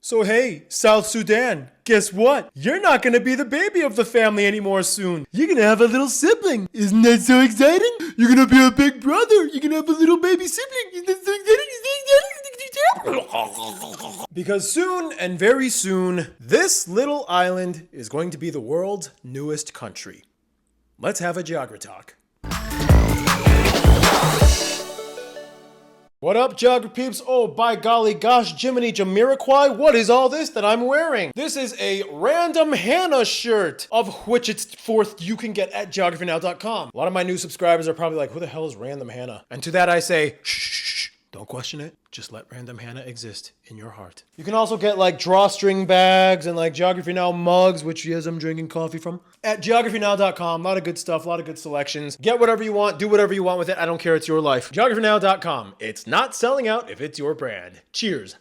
So hey, South Sudan, guess what? You're not gonna be the baby of the family anymore soon. You're gonna have a little sibling. Isn't that so exciting? You're gonna be a big brother. You're gonna have a little baby sibling. Isn't that so exciting? Because soon, and very soon, this little island is going to be the world's newest country. Let's have a geography talk. What up, geography peeps? Oh, by golly gosh, Jiminy Jamiroquai, what is all this that I'm wearing? This is a random Hannah shirt, of which it's fourth you can get at geographynow.com. A lot of my new subscribers are probably like, who the hell is random Hannah? And to that I say, shh, don't question it. Just let random Hannah exist in your heart. You can also get like drawstring bags and like Geography Now mugs, which yes, I'm drinking coffee from. At geographynow.com, a lot of good stuff, a lot of good selections. Get whatever you want, do whatever you want with it. I don't care, it's your life. Geographynow.com. It's not selling out if it's your brand. Cheers.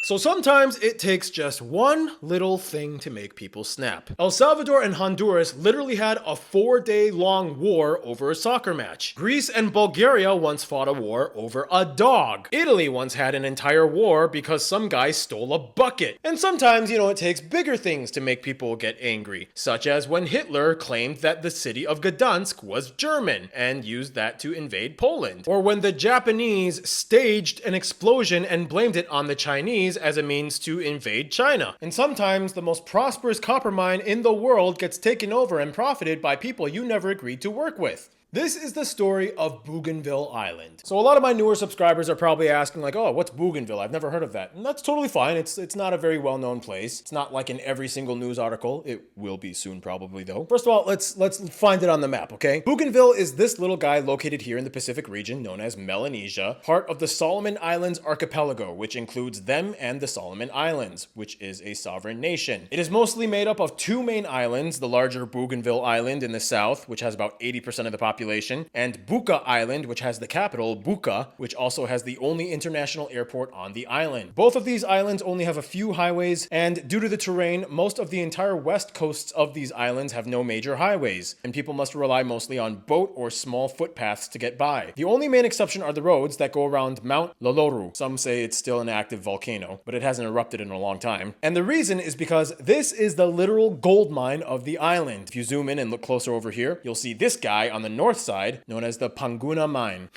So sometimes it takes just one little thing to make people snap. El Salvador and Honduras literally had a 4-day-long war over a soccer match. Greece and Bulgaria once fought a war over a dog. Italy once had an entire war because some guy stole a bucket. And sometimes, it takes bigger things to make people get angry, such as when Hitler claimed that the city of Gdansk was German and used that to invade Poland. Or when the Japanese staged an explosion and blamed it on the Chinese as a means to invade China. And sometimes the most prosperous copper mine in the world gets taken over and profited by people you never agreed to work with. This is the story of Bougainville Island. So a lot of my newer subscribers are probably asking like, oh, what's Bougainville? I've never heard of that. And that's totally fine. It's not a very well-known place. It's not like in every single news article. It will be soon probably though. First of all, let's find it on the map, okay? Bougainville is this little guy located here in the Pacific region known as Melanesia, part of the Solomon Islands archipelago, which includes them and the Solomon Islands, which is a sovereign nation. It is mostly made up of two main islands, the larger Bougainville Island in the south, which has about 80% of the population, and Buka Island, which has the capital, Buka, which also has the only international airport on the island. Both of these islands only have a few highways, and due to the terrain, most of the entire west coasts of these islands have no major highways, and people must rely mostly on boat or small footpaths to get by. The only main exception are the roads that go around Mount Loloru. Some say it's still an active volcano, but it hasn't erupted in a long time. And the reason is because this is the literal gold mine of the island. If you zoom in and look closer over here, you'll see this guy on the north side, known as the Panguna mine.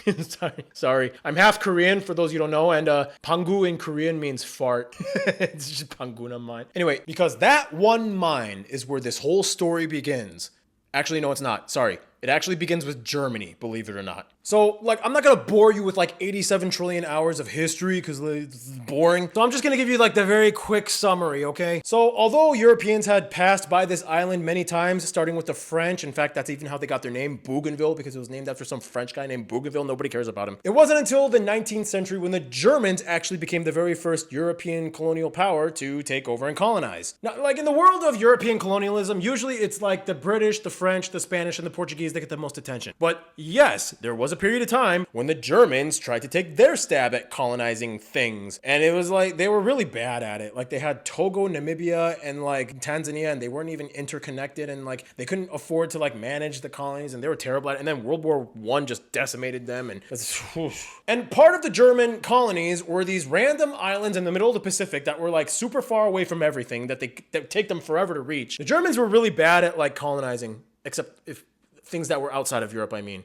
Sorry. I'm half Korean, for those you don't know, and Pangu in Korean means fart. It's just Panguna mine. Anyway, because that one mine is where this whole story begins. Actually, no, it's not. Sorry. It actually begins with Germany, believe it or not. So, I'm not gonna bore you with 87 trillion hours of history because it's boring. So I'm just gonna give you the very quick summary, okay? So, although Europeans had passed by this island many times, starting with the French, in fact, that's even how they got their name, Bougainville, because it was named after some French guy named Bougainville. Nobody cares about him. It wasn't until the 19th century when the Germans actually became the very first European colonial power to take over and colonize. Now, in the world of European colonialism, usually it's the British, the French, the Spanish, and the Portuguese that get the most attention. But yes, there was a period of time when the Germans tried to take their stab at colonizing things. And it was they were really bad at it. They had Togo, Namibia, and Tanzania, and they weren't even interconnected, and they couldn't afford to manage the colonies, and they were terrible at it. And then World War I just decimated them. And part of the German colonies were these random islands in the middle of the Pacific that were super far away from everything, that would take them forever to reach. The Germans were really bad at colonizing, except if things that were outside of Europe, I mean.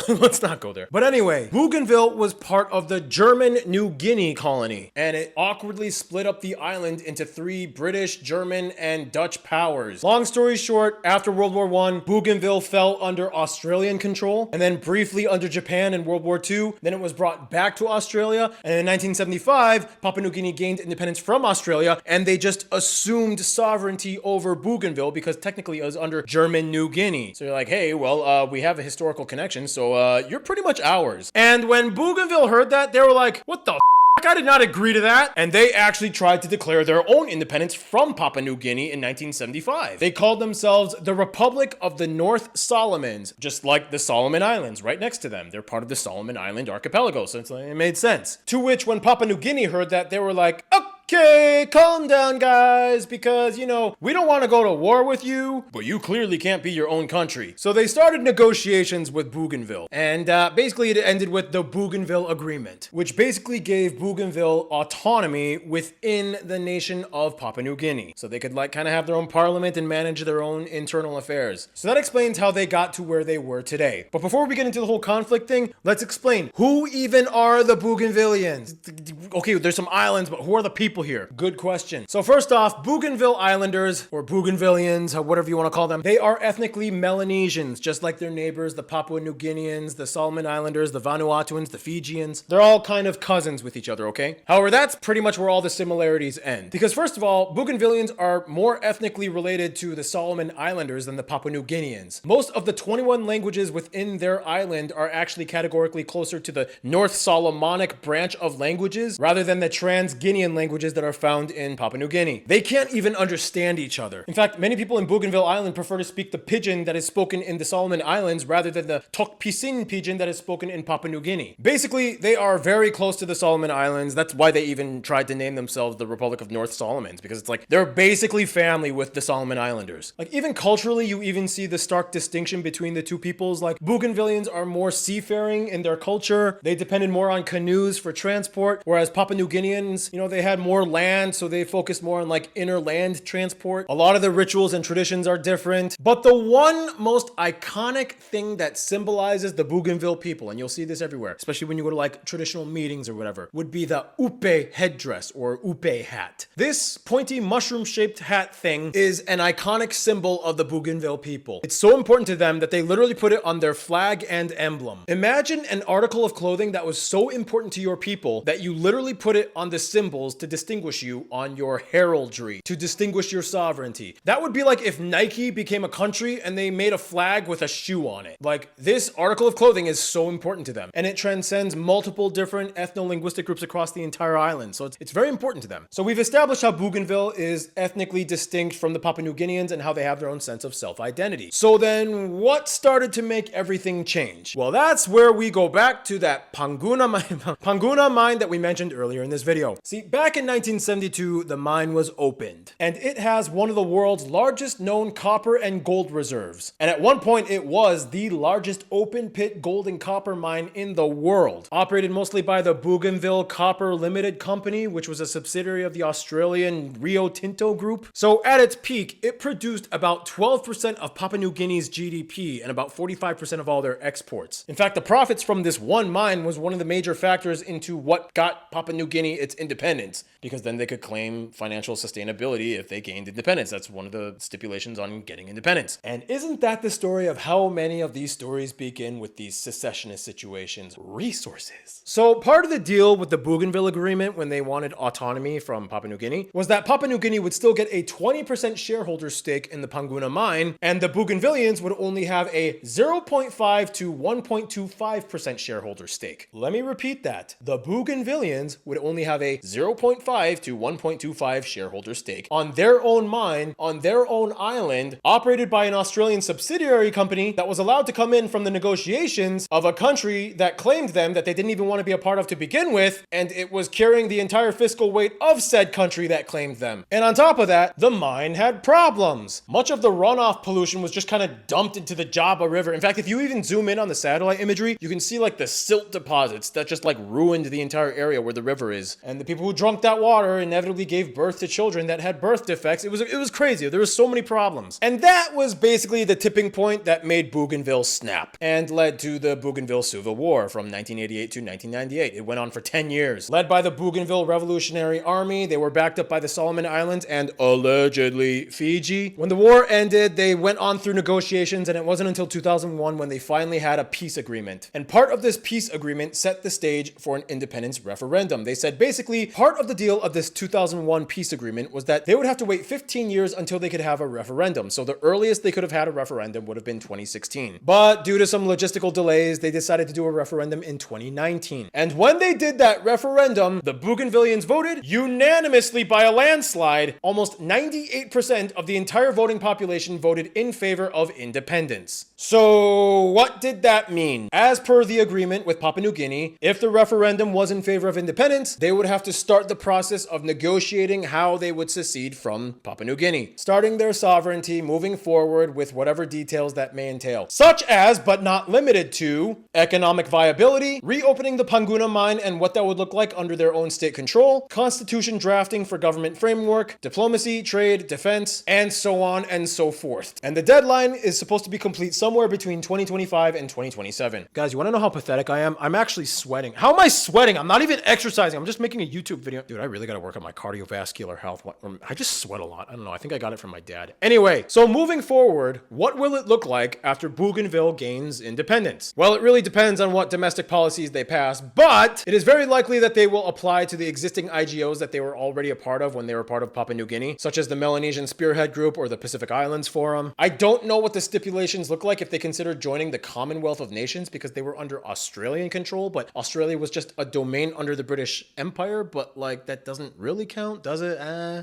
Let's not go there. But anyway, Bougainville was part of the German New Guinea colony, and it awkwardly split up the island into 3 British, German, and Dutch powers. Long story short, after World War I, Bougainville fell under Australian control, and then briefly under Japan in World War II. Then it was brought back to Australia, and in 1975, Papua New Guinea gained independence from Australia, and they just assumed sovereignty over Bougainville because technically it was under German New Guinea. So you're hey, well, we have a historical connection, so you're pretty much ours. And when Bougainville heard that, they were like, what the I did not agree to that. And they actually tried to declare their own independence from Papua New Guinea in 1975. They called themselves the Republic of the North Solomons, just like the Solomon Islands right next to them. They're part of the Solomon Island archipelago, so it made sense. To which, when Papua New Guinea heard that, they were like, okay, Okay, calm down, guys, because, you know, we don't want to go to war with you, but you clearly can't be your own country. So they started negotiations with Bougainville, and basically it ended with the Bougainville Agreement, which basically gave Bougainville autonomy within the nation of Papua New Guinea. So they could, like, kind of have their own parliament and manage their own internal affairs. So that explains how they got to where they were today. But before we get into the whole conflict thing, let's explain, who even are the Bougainvillians? Okay, there's some islands, but who are the people here? Good question. So first off, Bougainville Islanders, or Bougainvillians, or whatever you want to call them, they are ethnically Melanesians, just like their neighbors, the Papua New Guineans, the Solomon Islanders, the Vanuatuans, the Fijians. They're all kind of cousins with each other, okay? However, that's pretty much where all the similarities end. Because first of all, Bougainvillians are more ethnically related to the Solomon Islanders than the Papua New Guineans. Most of the 21 languages within their island are actually categorically closer to the North Solomonic branch of languages rather than the Trans-Guinean languages that are found in Papua New Guinea. They can't even understand each other. In fact, many people in Bougainville Island prefer to speak the pidgin that is spoken in the Solomon Islands rather than the Tok Pisin pidgin that is spoken in Papua New Guinea. Basically, they are very close to the Solomon Islands. That's why they even tried to name themselves the Republic of North Solomons, because it's like they're basically family with the Solomon Islanders. Like, even culturally, you even see the stark distinction between the two peoples. Like, Bougainvillians are more seafaring in their culture. They depended more on canoes for transport, whereas Papua New Guineans, you know, they had more land, so they focused more on like inner land transport. A lot of the rituals and traditions are different, but the one most iconic thing that symbolizes the Bougainville people, and you'll see this everywhere, especially when you go to like traditional meetings or whatever, would be the upe headdress or upe hat. This pointy mushroom-shaped hat thing is an iconic symbol of the Bougainville people. It's so important to them that they literally put it on their flag and emblem. Imagine an article of clothing that was so important to your people that you literally put it on the symbols to distinguish you on your heraldry, to distinguish your sovereignty. That would be like if Nike became a country and they made a flag with a shoe on it. Like, this article of clothing is so important to them, and it transcends multiple different ethno-linguistic groups across the entire island, so it's very important to them. So we've established how Bougainville is ethnically distinct from the Papua New Guineans and how they have their own sense of self-identity. So then, what started to make everything change? Well, that's where we go back to that Panguna mine that we mentioned earlier in this video. See, back in 1972, the mine was opened, and it has one of the world's largest known copper and gold reserves. And at one point, it was the largest open pit gold and copper mine in the world, operated mostly by the Bougainville Copper Limited Company, which was a subsidiary of the Australian Rio Tinto Group. So at its peak, it produced about 12% of Papua New Guinea's GDP and about 45% of all their exports. In fact, the profits from this one mine was one of the major factors into what got Papua New Guinea its independence, because then they could claim financial sustainability if they gained independence. That's one of the stipulations on getting independence. And isn't that the story of how many of these stories begin with these secessionist situations? Resources. So part of the deal with the Bougainville Agreement when they wanted autonomy from Papua New Guinea was that Papua New Guinea would still get a 20% shareholder stake in the Panguna mine, and the Bougainvillians would only have a 0.5 to 1.25% shareholder stake. Let me repeat that. The Bougainvillians would only have a 0.5 to 1.25 shareholder stake on their own mine, on their own island, operated by an Australian subsidiary company that was allowed to come in from the negotiations of a country that claimed them that they didn't even want to be a part of to begin with, and it was carrying the entire fiscal weight of said country that claimed them. And on top of that, the mine had problems. Much of the runoff pollution was just kind of dumped into the Jaba River. In fact, if you even zoom in on the satellite imagery, you can see like the silt deposits that just like ruined the entire area where the river is. And the people who drank that water inevitably gave birth to children that had birth defects. It was crazy. There was so many problems. And that was basically the tipping point that made Bougainville snap and led to the Bougainville Civil War from 1988 to 1998. It went on for 10 years. Led by the Bougainville Revolutionary Army, they were backed up by the Solomon Islands and allegedly Fiji. When the war ended, they went on through negotiations, and it wasn't until 2001 when they finally had a peace agreement. And part of this peace agreement set the stage for an independence referendum. They said basically part of the deal of this 2001 peace agreement was that they would have to wait 15 years until they could have a referendum. So the earliest they could have had a referendum would have been 2016. But due to some logistical delays, they decided to do a referendum in 2019. And when they did that referendum, the Bougainvillians voted unanimously by a landslide. Almost 98% of the entire voting population voted in favor of independence. So what did that mean? As per the agreement with Papua New Guinea, if the referendum was in favor of independence, they would have to start the process of negotiating how they would secede from Papua New Guinea, starting their sovereignty, moving forward with whatever details that may entail, such as, but not limited to, economic viability, reopening the Panguna mine and what that would look like under their own state control, constitution drafting for government framework, diplomacy, trade, defense, and so on and so forth. And the deadline is supposed to be complete somewhere between 2025 and 2027. Guys, you want to know how pathetic I am? I'm actually sweating. How am I sweating? I'm not even exercising. I'm just making a YouTube video. Dude, I really got to work on my cardiovascular health. I just sweat a lot. I don't know. I think I got it from my dad. Anyway, so moving forward, what will it look like after Bougainville gains independence? Well, it really depends on what domestic policies they pass, but it is very likely that they will apply to the existing IGOs that they were already a part of when they were part of Papua New Guinea, such as the Melanesian Spearhead Group or the Pacific Islands Forum. I don't know what the stipulations look like if they consider joining the Commonwealth of Nations, because they were under Australian control, but Australia was just a domain under the British Empire, but like that doesn't really count, does it?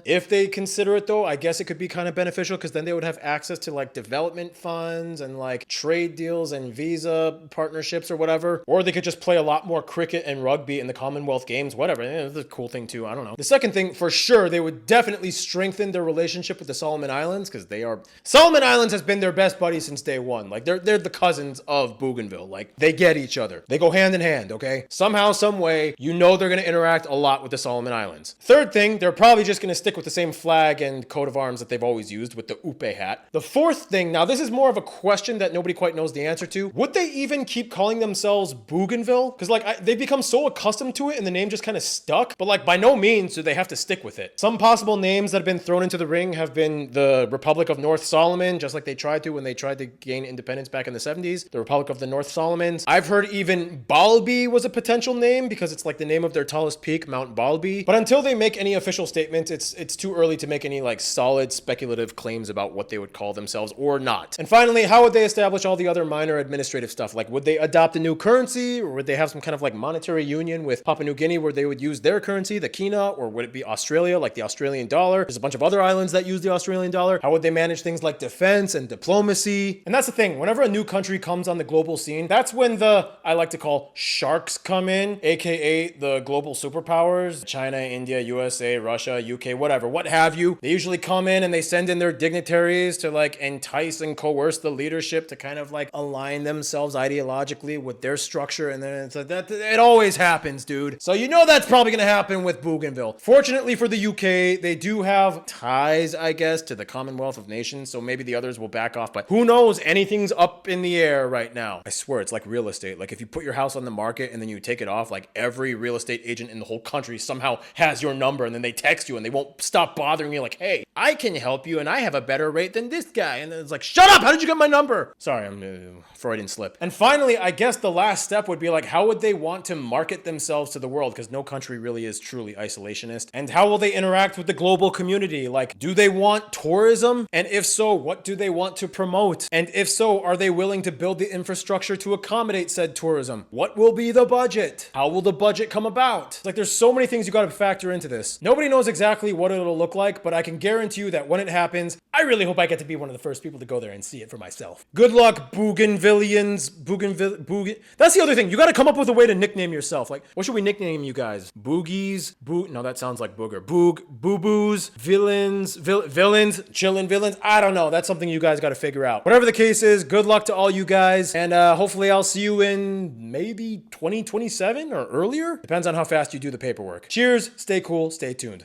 If they consider it though, I guess it could be kind of beneficial, because then they would have access to like development funds and like trade deals and visa partnerships or whatever, or they could just play a lot more cricket and rugby in the Commonwealth Games, whatever. That's a cool thing too, I don't know. The second thing, for sure, they would definitely strengthen their relationship with the Solomon Islands, because Solomon Islands has been their best buddy since day one. Like they're the cousins of Bougainville. Like they get each other. They go hand in hand, okay? Somehow, some way, you know they're going to interact a lot with the Solomon Islands. Third thing, they're probably just going to stick with the same flag and coat of arms that they've always used with the Upe hat. The fourth thing, now this is more of a question that nobody quite knows the answer to. Would they even keep calling themselves Bougainville? Because like they've become so accustomed to it and the name just kind of stuck, but like by no means do they have to stick with it. Some possible names that have been thrown into the ring have been the Republic of North Solomon, just like they tried to when they tried to gain independence back in the 70s, the Republic of the North Solomons. I've heard even Balbi was a potential name because it's like the name of their tallest peak, Mount Balbi. But until they make any official statements, it's too early to make any like solid speculative claims about what they would call themselves or not. And finally, how would they establish all the other minor administrative stuff? Like, would they adopt a new currency, or would they have some kind of like monetary union with Papua New Guinea where they would use their currency, the kina, or would it be Australia, like the Australian dollar? There's a bunch of other islands that use the Australian dollar. How would they manage things like defense and diplomacy? And that's the thing, whenever a new country comes on the global scene, that's when I like to call sharks come in, aka the global superpowers, China, India, USA, Russia, UK, whatever, what have you. They usually come in and they send in their dignitaries to like entice and coerce the leadership to kind of like align themselves ideologically with their structure, and then it's like that. It always happens, dude. So you know that's probably gonna happen with Bougainville. Fortunately for the UK, they do have ties, I guess, to the Commonwealth of Nations, so maybe the others will back off, but who knows? Anything's up in the air right now. I swear, it's like real estate. Like if you put your house on the market and then you take it off, like every real estate agent in the whole country somehow has your number, and then they text you and they won't stop bothering you like, hey, I can help you and I have a better rate than this guy. And then it's like, shut up, how did you get my number? Sorry, I'm Freudian slip. And finally, I guess the last step would be like, how would they want to market themselves to the world? Because no country really is truly isolationist. And how will they interact with the global community? Like, do they want tourism? And if so, what do they want to promote? And if so, are they willing to build the infrastructure to accommodate said tourism? What will be the budget? How will the budget come about? It's like there's so many things you got to factor into this. Nobody knows exactly what it'll look like, but I can guarantee you that when it happens, I really hope I get to be one of the first people to go there and see it for myself. Good luck, Bougainvillians. That's the other thing. You got to come up with a way to nickname yourself. Like, what should we nickname you guys? Boogies? No, that sounds like booger. Boo-boos, villains, chillin' villains. I don't know. That's something you guys got to figure out. Whatever the case is, good luck to all you guys. And hopefully I'll see you in maybe 2027 or earlier. Depends on how fast you do the paperwork. Cheers. Stay cool. Stay tuned.